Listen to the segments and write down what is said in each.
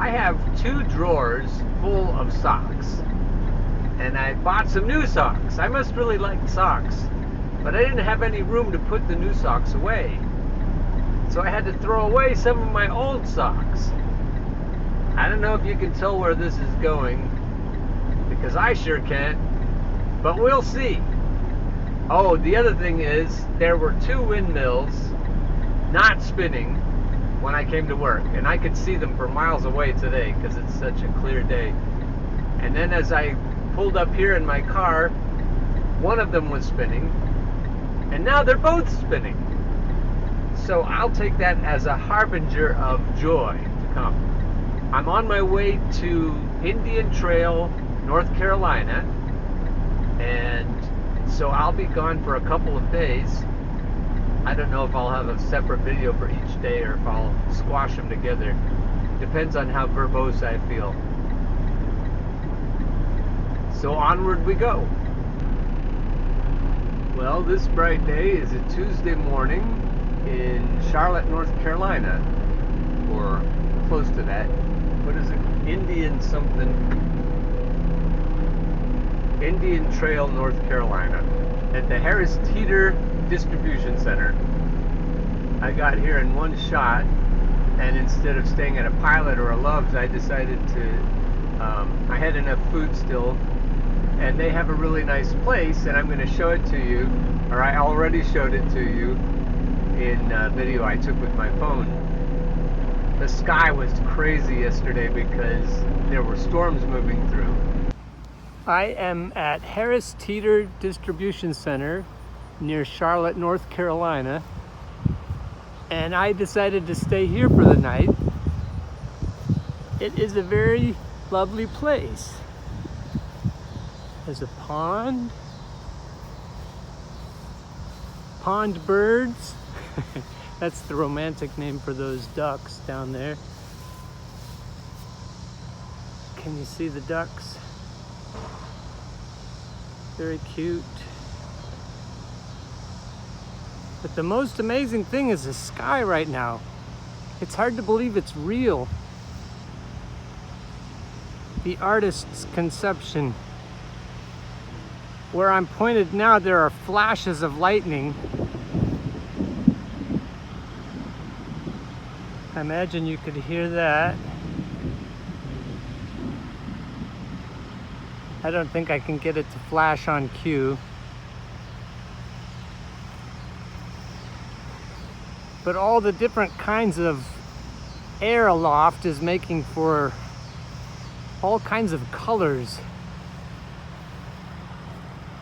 I have 2 drawers full of socks, and I bought some new socks. I must really like socks, but I didn't have any room to put the new socks away. So I had to throw away some of my old socks. I don't know if you can tell where this is going, because I sure can't, but we'll see. Oh, the other thing is, there were 2 windmills not spinning when I came to work, and I could see them for miles away today because it's such a clear day. And then as I pulled up here in my car, one of them was spinning, and now they're both spinning. So I'll take that as a harbinger of joy to come. I'm on my way to Indian Trail, North Carolina, and so I'll be gone for a couple of days. I don't know if I'll have a separate video for each day or if I'll squash them together. Depends on how verbose I feel. So onward we go. Well, this bright day is a Tuesday morning in Charlotte, North Carolina, or close to that. What is it? Indian something. Indian Trail, North Carolina, at the Harris Teeter Distribution Center. I got here in one shot, and instead of staying at a Pilot or a Love's, I decided to, I had enough food still, and they have a really nice place, and I'm going to show it to you, or I already showed it to you in a video I took with my phone. The sky was crazy yesterday because there were storms moving through. I am at Harris Teeter Distribution Center near Charlotte, North Carolina, and I decided to stay here for the night. It is a very lovely place. There's a pond birds. That's the romantic name for those ducks down there. Can you see the ducks? Very cute. But the most amazing thing is the sky right now. It's hard to believe it's real. The artist's conception. Where I'm pointed now, there are flashes of lightning. I imagine you could hear that. I don't think I can get it to flash on cue. But all the different kinds of air aloft is making for all kinds of colors.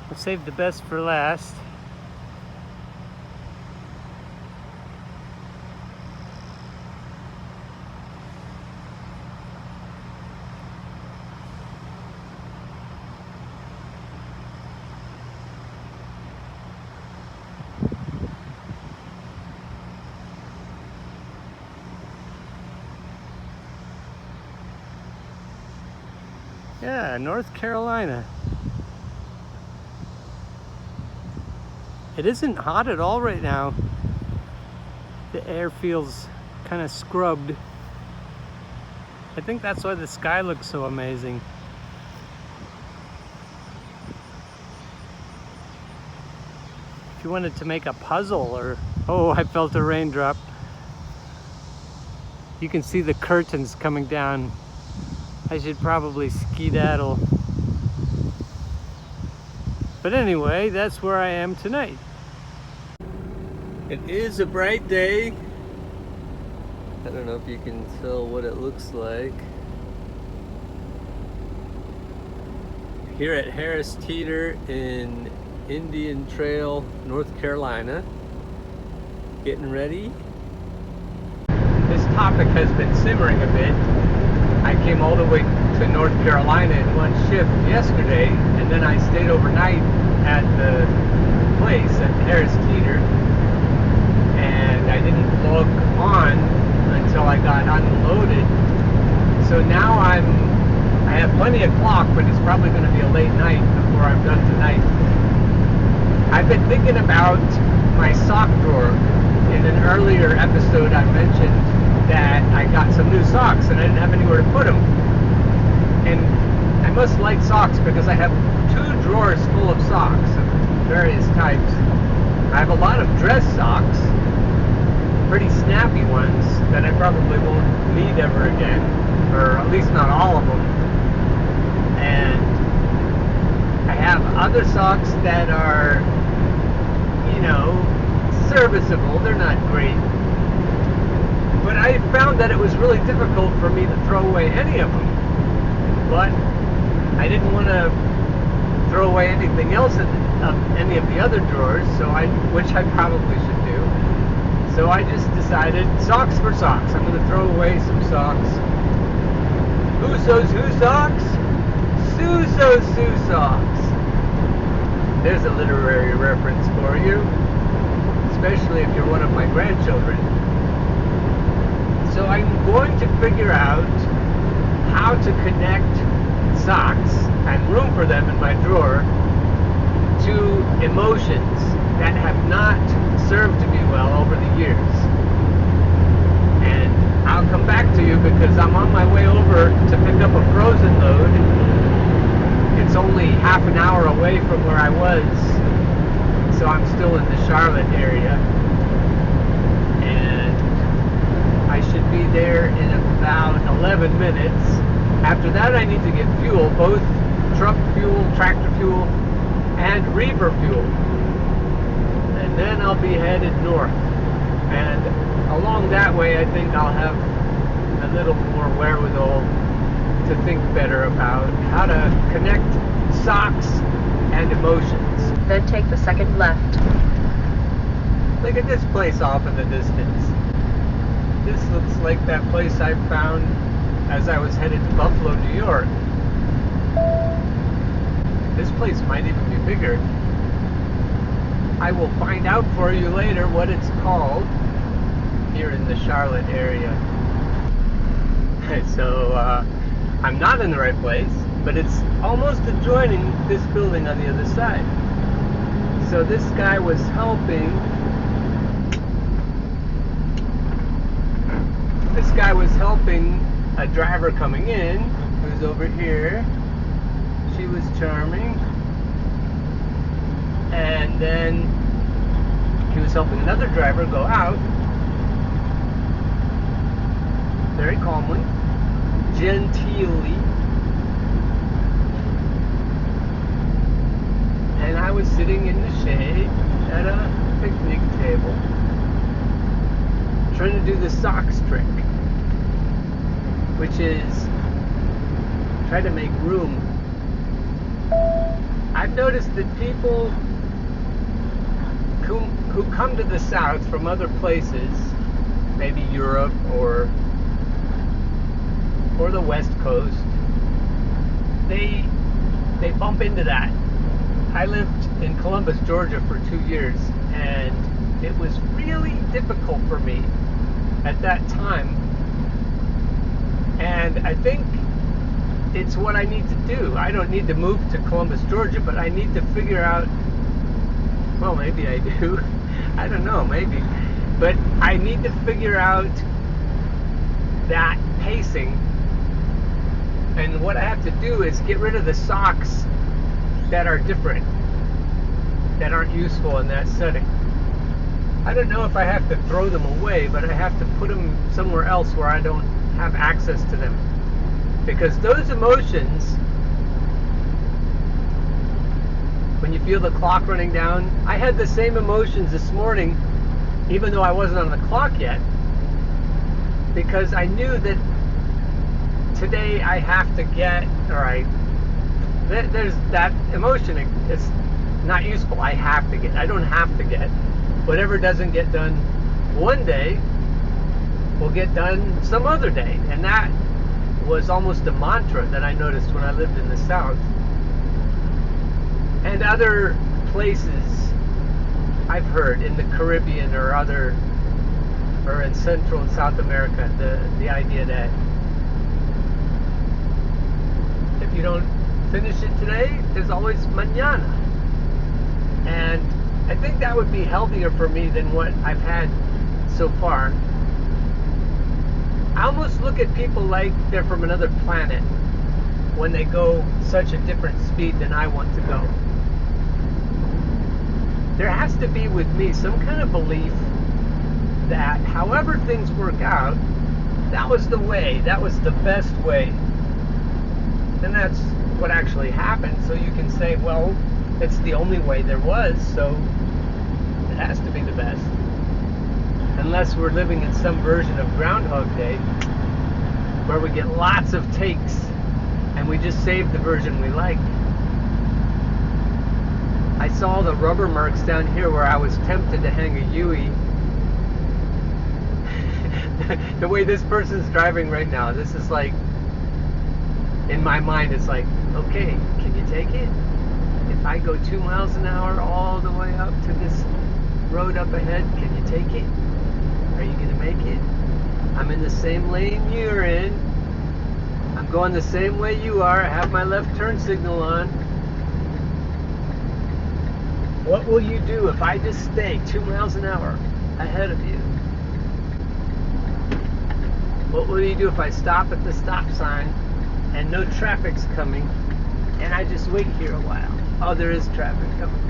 I'll save the best for last. Yeah, North Carolina. It isn't hot at all right now. The air feels kind of scrubbed. I think that's why the sky looks so amazing. If you wanted to make a puzzle or... Oh, I felt a raindrop. You can see the curtains coming down. I should probably skedaddle. But anyway, that's where I am tonight. It is a bright day. I don't know if you can tell what it looks like. Here at Harris Teeter in Indian Trail, North Carolina. Getting ready. This topic has been simmering a bit. I came all the way to North Carolina in one shift yesterday, and then I stayed overnight at the place at Harris Teeter, and I didn't log on until I got unloaded. So now I have plenty of clock, but it's probably going to be a late night before I'm done tonight. I've been thinking about my sock drawer. In an earlier episode I mentioned that that I got some new socks and I didn't have anywhere to put them. And I must like socks because I have 2 drawers full of socks of various types. I have a lot of dress socks, pretty snappy ones that I probably won't need ever again, or at least not all of them. And I have other socks that are, you know, serviceable. They're not great. But I found that it was really difficult for me to throw away any of them. But I didn't want to throw away anything else in any of the other drawers, which I probably should do. So I just decided, socks for socks. I'm going to throw away some socks. Who's who socks? Sue socks. There's a literary reference for you, especially if you're one of my grandchildren. So I'm going to figure out how to connect socks and room for them in my drawer to emotions that have not served me well over the years. And I'll come back to you because I'm on my way over to pick up a frozen load. It's only half an hour away from where I was, so I'm still in the Charlotte area. And I should be there in about 11 minutes. After that I need to get fuel, both truck fuel, tractor fuel, and reefer fuel. And then I'll be headed north. And along that way I think I'll have a little more wherewithal to think better about how to connect socks and emotions. Then take the second left. Look at this place off in the distance. This looks like that place I found as I was headed to Buffalo, New York. This place might even be bigger. I will find out for you later what it's called here in the Charlotte area. So I'm not in the right place, but it's almost adjoining this building on the other side. So this guy was helping. This guy was helping a driver coming in who's over here. She was charming. And then he was helping another driver go out very calmly, genteelly. And I was sitting in the shade at a picnic table trying to do the socks trick, which is try to make room. I've noticed that people who come to the South from other places, maybe Europe or the West Coast, they bump into that. I lived in Columbus, Georgia for 2 years, and it was really difficult for me at that time. And I think it's what I need to do. I don't need to move to Columbus, Georgia, but I need to figure out, well, maybe I do. I don't know, maybe. But I need to figure out that pacing. And what I have to do is get rid of the socks that are different, that aren't useful in that setting. I don't know if I have to throw them away, but I have to put them somewhere else where I don't have access to them. Because those emotions, when you feel the clock running down, I had the same emotions this morning, even though I wasn't on the clock yet, because I knew that today I have to get, there's that emotion, it's not useful, I have to get, I don't have to get. Whatever doesn't get done one day will get done some other day. And that was almost a mantra that I noticed when I lived in the South. And other places I've heard in the Caribbean or in Central and South America, the idea that if you don't finish it today, there's always mañana. And I think that would be healthier for me than what I've had so far. almost look at people like they're from another planet when they go such a different speed than I want to go. There has to be with me some kind of belief that however things work out, that was the way, that was the best way. And that's what actually happened. So you can say, well, it's the only way there was, so it has to be the best. Unless we're living in some version of Groundhog Day, where we get lots of takes and we just save the version we like. I saw the rubber marks down here where I was tempted to hang a Yui. The way this person's driving right now, this is like, in my mind, it's like, okay, can you take it? If I go 2 miles an hour all the way up to this road up ahead, can you take it? Are you gonna make it? I'm in the same lane you're in. I'm going the same way you are. I have my left turn signal on. What will you do if I just stay 2 miles an hour ahead of you? What will you do if I stop at the stop sign and no traffic's coming and I just wait here a while? Oh, there is traffic coming.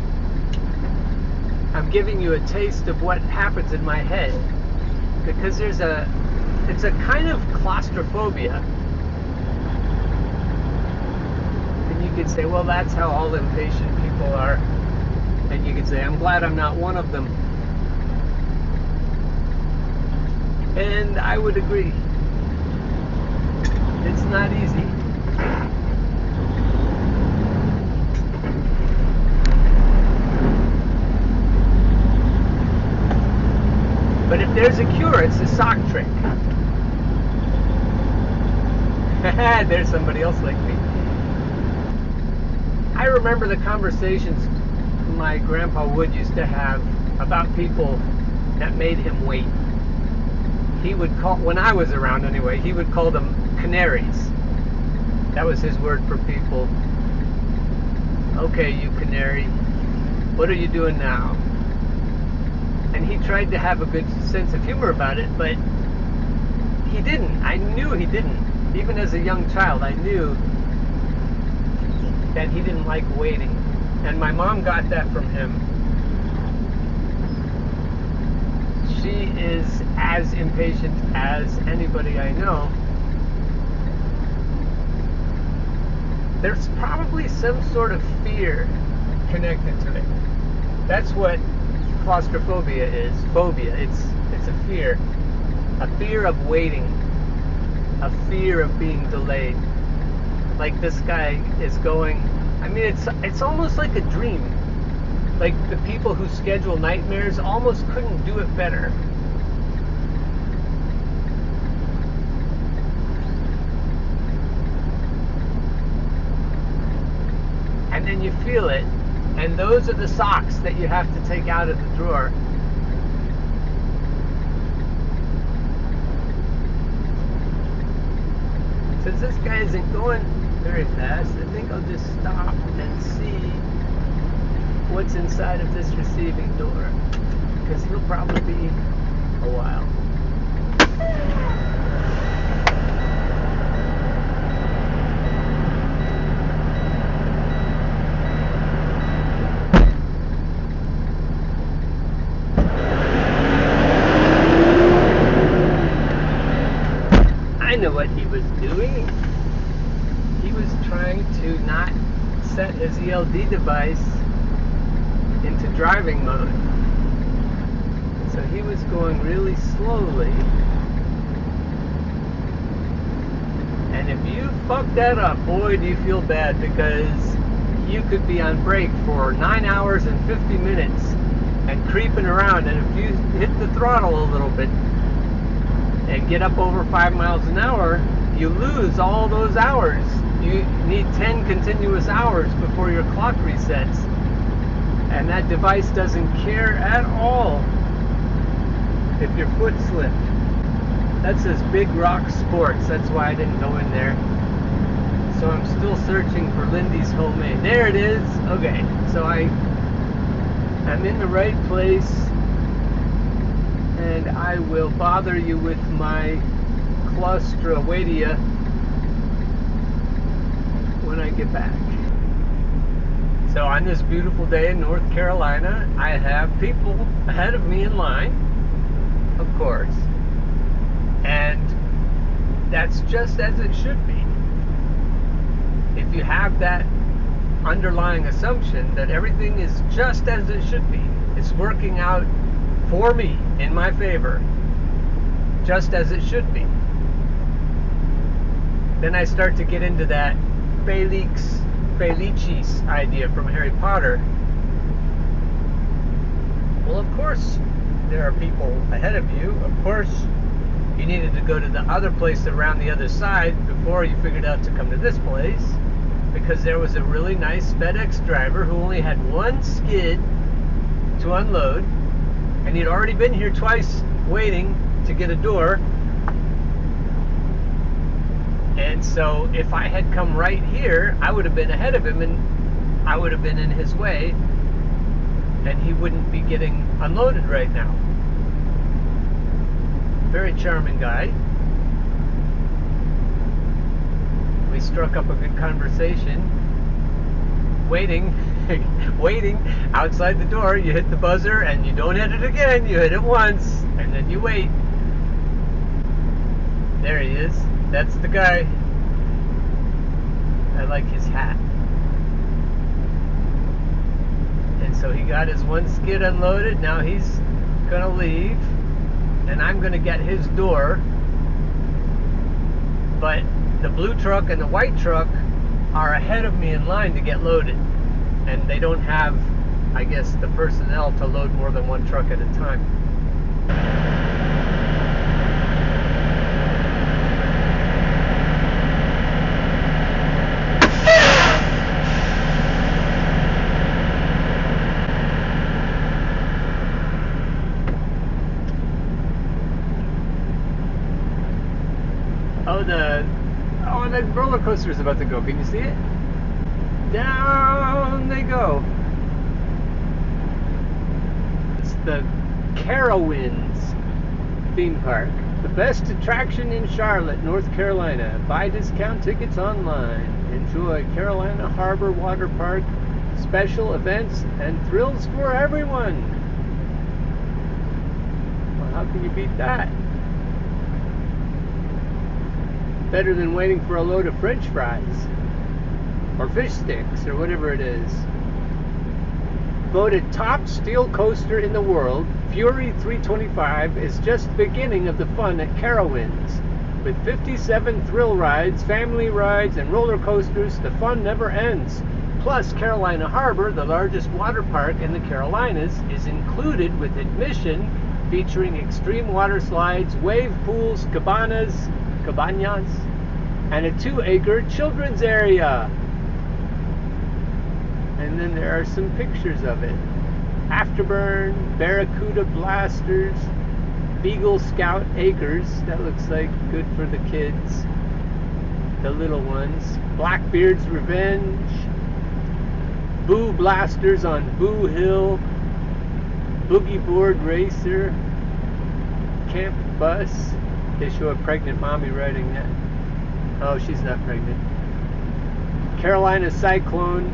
I'm giving you a taste of what happens in my head, because it's a kind of claustrophobia. And you could say, well, that's how all impatient people are. And you could say, I'm glad I'm not one of them. And I would agree. It's not easy. But if there's a cure, it's a sock trick. There's somebody else like me. I remember the conversations my grandpa Wood used to have about people that made him wait. He would call, when I was around anyway, he would call them canaries. That was his word for people. Okay, you canary, what are you doing now? And he tried to have a good sense of humor about it, but he didn't. I knew he didn't. Even as a young child, I knew that he didn't like waiting. And my mom got that from him. She is as impatient as anybody I know. There's probably some sort of fear connected to it. That's what claustrophobia is. Phobia. It's a fear. A fear of waiting. A fear of being delayed. Like this guy is going, I mean, it's almost like a dream. Like the people who schedule nightmares almost couldn't do it better. And then you feel it, and those are the socks that you have to take out of the drawer. Since this guy isn't going very fast, I think I'll just stop and see what's inside of this receiving door, because he'll probably be a while. I know what he was doing. He was trying to not set his ELD device into driving mode. So he was going really slowly. And if you fuck that up, boy, do you feel bad, because you could be on break for 9 hours and 50 minutes and creeping around, and if you hit the throttle a little bit and get up over 5 miles an hour, you lose all those hours. You need 10 continuous hours before your clock resets. And that device doesn't care at all if your foot slipped. That says Big Rock Sports. That's why I didn't go in there. So I'm still searching for Lindy's Homemade. There it is. Okay, so I'm in the right place, and I will bother you with my claustrophobia when I get back. So on this beautiful day in North Carolina, I have people ahead of me in line, of course, and that's just as it should be. If you have that underlying assumption that everything is just as it should be, it's working out for me, in my favor, just as it should be, then I start to get into that Felix Felicis idea from Harry Potter. Well, of course there are people ahead of you. Of course you needed to go to the other place around the other side before you figured out to come to this place, because there was a really nice FedEx driver who only had one skid to unload, and he'd already been here twice waiting to get a door. And so if I had come right here, I would have been ahead of him and I would have been in his way, and he wouldn't be getting unloaded right now. Very charming guy. We struck up a good conversation. Waiting outside the door. You hit the buzzer and you don't hit it again. You hit it once and then you wait. There he is. That's the guy. I like his hat. And so he got his one skid unloaded. Now he's gonna leave, and I'm gonna get his door. But the blue truck and the white truck are ahead of me in line to get loaded, and they don't have, I guess, the personnel to load more than one truck at a time. The roller coaster is about to go. Can you see it? Down they go. It's the Carowinds theme park, the best attraction in Charlotte, North Carolina. Buy discount tickets online. Enjoy Carolina Harbor Water Park, special events and thrills for everyone. Well, how can you beat that? Better than waiting for a load of French fries or fish sticks or whatever it is. Voted top steel coaster in the world, Fury 325 is just the beginning of the fun at Carowinds. With 57 thrill rides, family rides, and roller coasters, the fun never ends. Plus, Carolina Harbor, the largest water park in the Carolinas, is included with admission featuring extreme water slides, wave pools, cabanas, and a 2-acre children's area. And then there are some pictures of it. Afterburn, Barracuda blasters, Beagle Scout Acres. That looks like good for the kids, the little ones. Blackbeard's Revenge, Boo Blasters on Boo Hill, Boogie Board Racer, Camp Bus. They show a pregnant mommy riding that. Oh, she's not pregnant. Carolina Cyclone,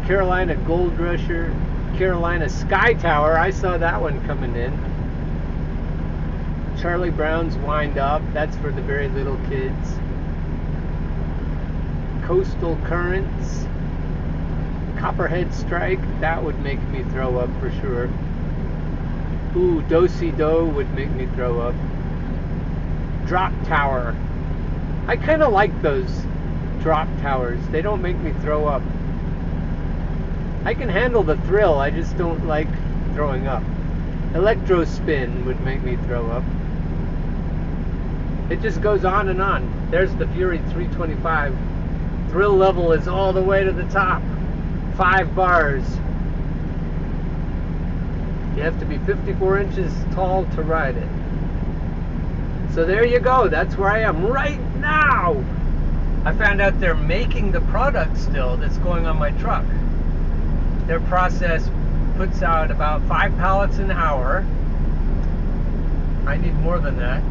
Carolina Gold Rusher, Carolina Sky Tower. I saw that one coming in. Charlie Brown's Wind Up. That's for the very little kids. Coastal Currents, Copperhead Strike. That would make me throw up for sure. Ooh, Do-Si-Do would make me throw up. Drop Tower. I kind of like those drop towers. They don't make me throw up. I can handle the thrill, I just don't like throwing up. Electro Spin would make me throw up. It just goes on and on. There's the Fury 325. Thrill level is all the way to the top. 5 bars. You have to be 54 inches tall to ride it. So there you go. That's where I am right now. I found out they're making the product still that's going on my truck. Their process puts out about 5 pallets an hour. I need more than that.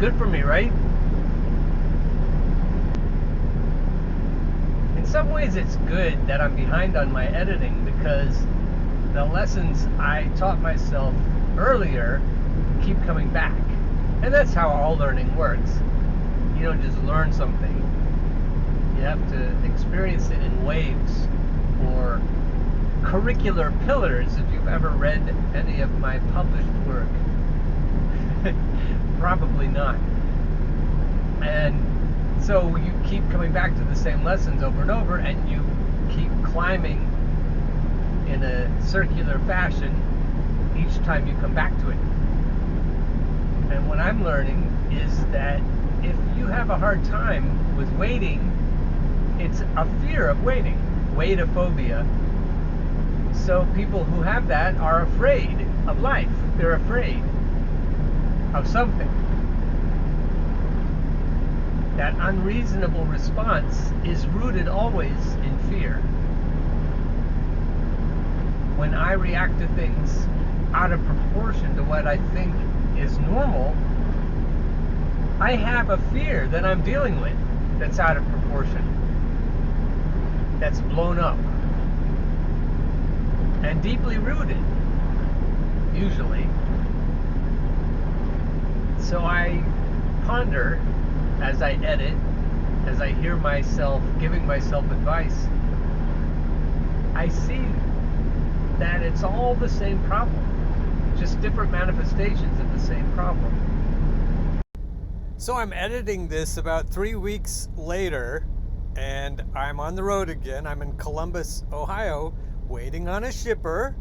good for me, right? In some ways it's good that I'm behind on my editing, because the lessons I taught myself earlier keep coming back. And that's how all learning works. You don't just learn something. You have to experience it in waves, or curricular pillars, if you've ever read any of my published work. Probably not. And so you keep coming back to the same lessons over and over, and you keep climbing in a circular fashion each time you come back to it. And what I'm learning is that if you have a hard time with waiting, it's a fear of waiting, waitophobia. So people who have that are afraid of life. They're afraid of something. That unreasonable response is rooted always in fear. When I react to things out of proportion to what I think is normal, I have a fear that I'm dealing with that's out of proportion, that's blown up, and deeply rooted, usually. So I ponder as I edit, as I hear myself giving myself advice. I see that it's all the same problem, just different manifestations of the same problem. So I'm editing this about 3 weeks later, and I'm on the road again. I'm in Columbus, Ohio, waiting on a shipper,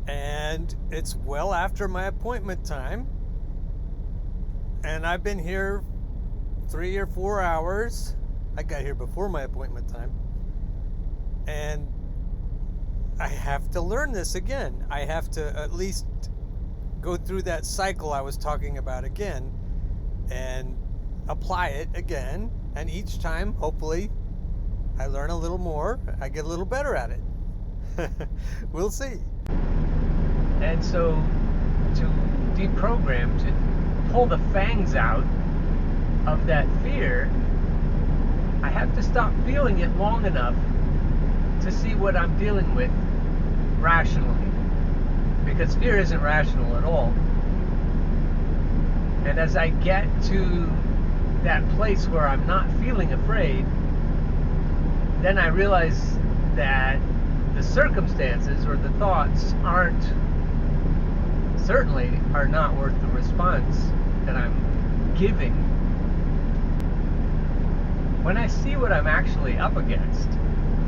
and it's well after my appointment time. And I've been here 3 or 4 hours. I got here before my appointment time. And I have to learn this again. I have to at least go through that cycle I was talking about again and apply it again. And each time, hopefully, I learn a little more. I get a little better at it. We'll see. And so to deprogram, to pull the fangs out of that fear, I have to stop feeling it long enough to see what I'm dealing with rationally, because fear isn't rational at all. And as I get to that place where I'm not feeling afraid, then I realize that the circumstances or the thoughts certainly are not worth the response that I'm giving. When I see what I'm actually up against,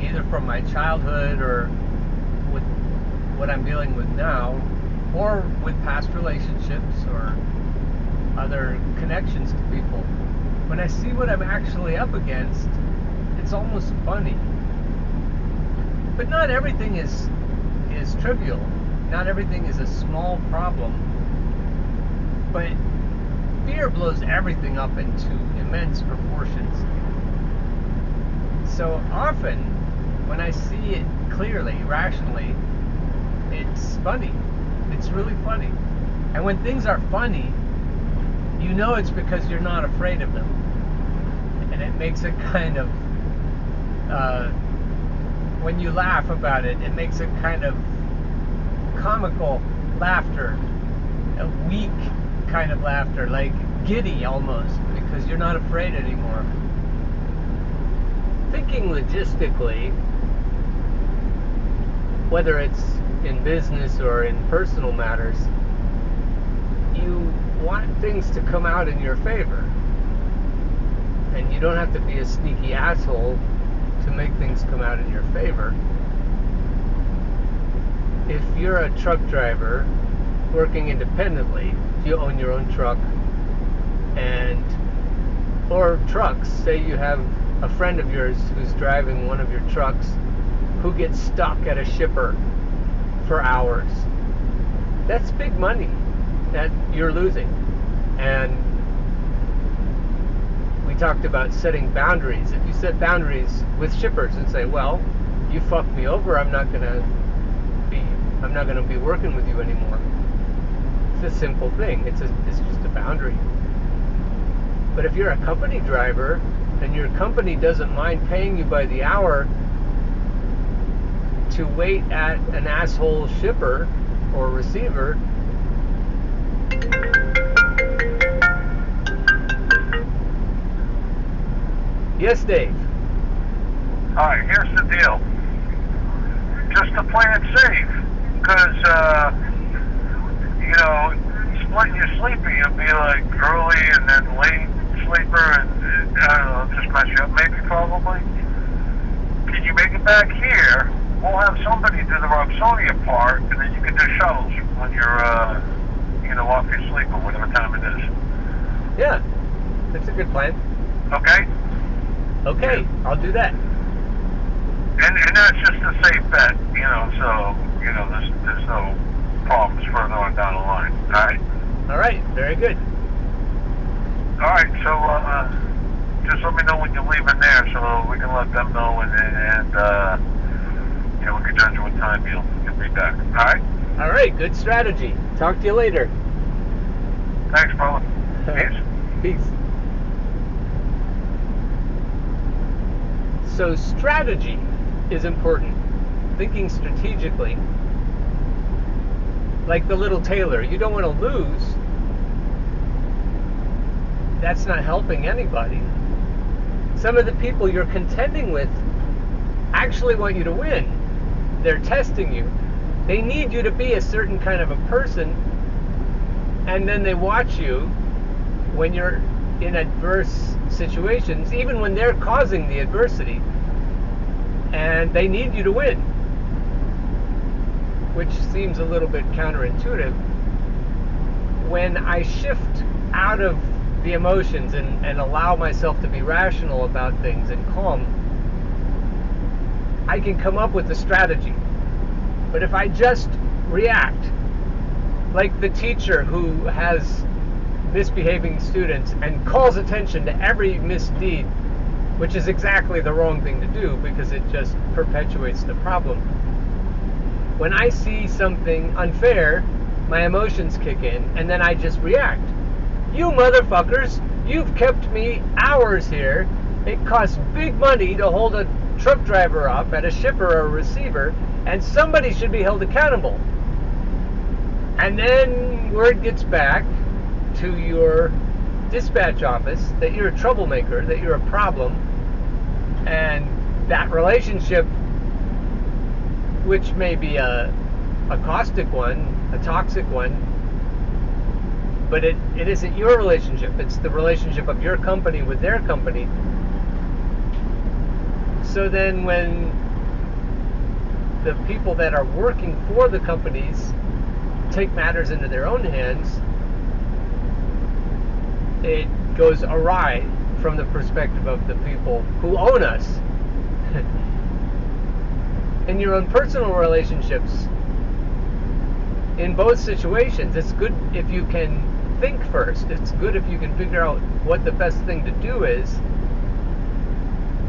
either from my childhood or with what I'm dealing with now, or with past relationships or other connections to people, when I see what I'm actually up against, it's almost funny. But not everything is trivial. Not everything is a small problem. But fear blows everything up into immense proportions. So often, when I see it clearly, rationally, it's funny. It's really funny. And when things are funny, you know it's because you're not afraid of them. And it makes it kind of, when you laugh about it, it makes it kind of comical laughter, a weak kind of laughter, like giddy almost, because you're not afraid anymore. Thinking logistically, whether it's in business or in personal matters, you want things to come out in your favor. And you don't have to be a sneaky asshole to make things come out in your favor. If you're a truck driver working independently, if you own your own truck, or trucks, say you have a friend of yours who's driving one of your trucks who gets stuck at a shipper for hours, that's big money that you're losing. And we talked about setting boundaries. If you set boundaries with shippers and say, well, you fucked me over, I'm not gonna be working with you anymore. It's a simple thing. It's just a boundary. But if you're a company driver and your company doesn't mind paying you by the hour to wait at an asshole shipper or receiver, yes, Dave. Alright, here's the deal. Just to play it safe, because, splitting your sleeper, you'll be like early and then late sleeper, and I don't know, just mess you up maybe, probably. Can you make it back here? We'll have somebody do the Robsonia part, and then you can do shuttles when you're, off your sleeper, whatever time it is. Yeah, that's a good plan. Okay? Okay, I'll do that. And that's just a safe bet, so, there's no problems further on down the line. Alright? Alright, very good. Alright, so, just let me know when you're leaving there so we can let them know and we can judge what time you'll be back. Alright? Alright, good strategy. Talk to you later. Thanks, brother. Peace. Peace. So strategy is important. Thinking strategically. Like the little tailor, you don't want to lose. That's not helping anybody. Some of the people you're contending with actually want you to win. They're testing you. They need you to be a certain kind of a person, and then they watch you when you're in adverse situations, even when they're causing the adversity, and they need you to win, which seems a little bit counterintuitive. When I shift out of the emotions and allow myself to be rational about things and calm, I can come up with a strategy. But if I just react, like the teacher who has misbehaving students and calls attention to every misdeed, which is exactly the wrong thing to do because it just perpetuates the problem. When I see something unfair, my emotions kick in, and then I just react. You motherfuckers, you've kept me hours here. It costs big money to hold a truck driver up at a shipper or a receiver, and somebody should be held accountable. And then word gets back to your dispatch office that you're a troublemaker, that you're a problem, and that relationship, which may be a caustic one, a toxic one, but it isn't your relationship. It's the relationship of your company with their company. So then when the people that are working for the companies take matters into their own hands, it goes awry from the perspective of the people who own us. In your own personal relationships, in both situations, it's good if you can think first. It's good if you can figure out what the best thing to do is.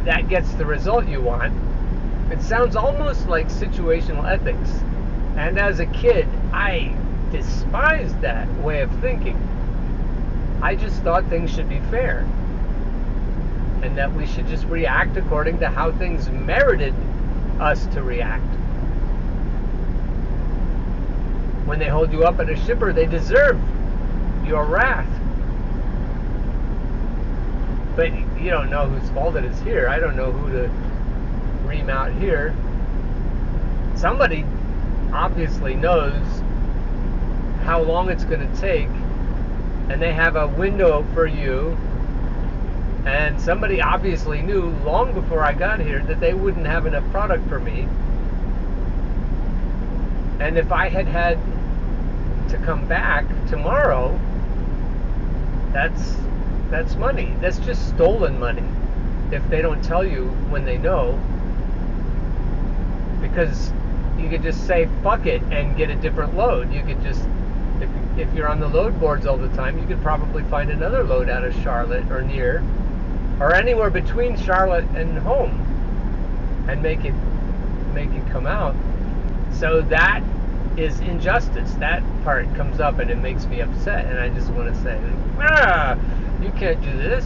That gets the result you want. It sounds almost like situational ethics. And as a kid, I despised that way of thinking. I just thought things should be fair. And that we should just react according to how things merited us to react. When they hold you up at a shipper, they deserve your wrath. But you don't know whose fault it is here. I don't know who to ream out here. Somebody obviously knows how long it's going to take, and they have a window for you. And somebody obviously knew long before I got here that they wouldn't have enough product for me. And if I had to come back tomorrow, that's money. That's just stolen money if they don't tell you when they know. Because you could just say fuck it and get a different load. You could just, if you're on the load boards all the time, you could probably find another load out of Charlotte or near, or anywhere between Charlotte and home, and make it come out. So that is injustice. That part comes up and it makes me upset, and I just want to say, You can't do this.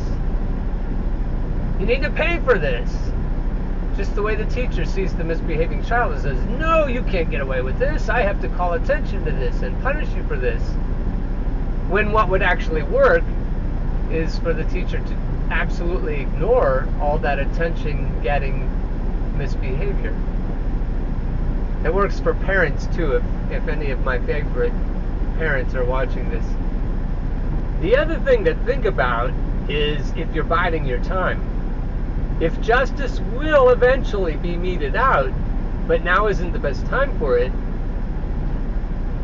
You need to pay for this. Just the way the teacher sees the misbehaving child and says, no, you can't get away with this. I have to call attention to this and punish you for this. When what would actually work is for the teacher to absolutely ignore all that attention-getting misbehavior. It works for parents too, if any of my favorite parents are watching this. The other thing to think about is if you're biding your time. If justice will eventually be meted out, but now isn't the best time for it,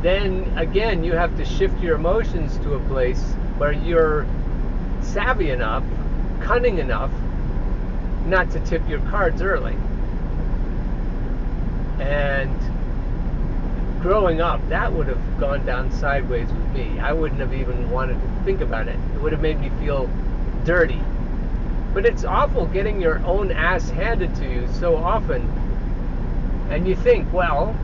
then again you have to shift your emotions to a place where you're savvy enough, cunning enough, not to tip your cards early. And growing up, that would have gone down sideways with me. I wouldn't have even wanted to think about it. It would have made me feel dirty. But it's awful getting your own ass handed to you so often. And you think, well,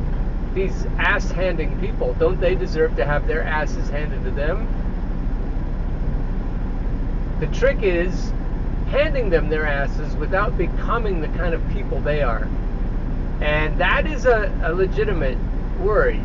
these ass-handing people, don't they deserve to have their asses handed to them? The trick is handing them their asses without becoming the kind of people they are. And that is a legitimate worry.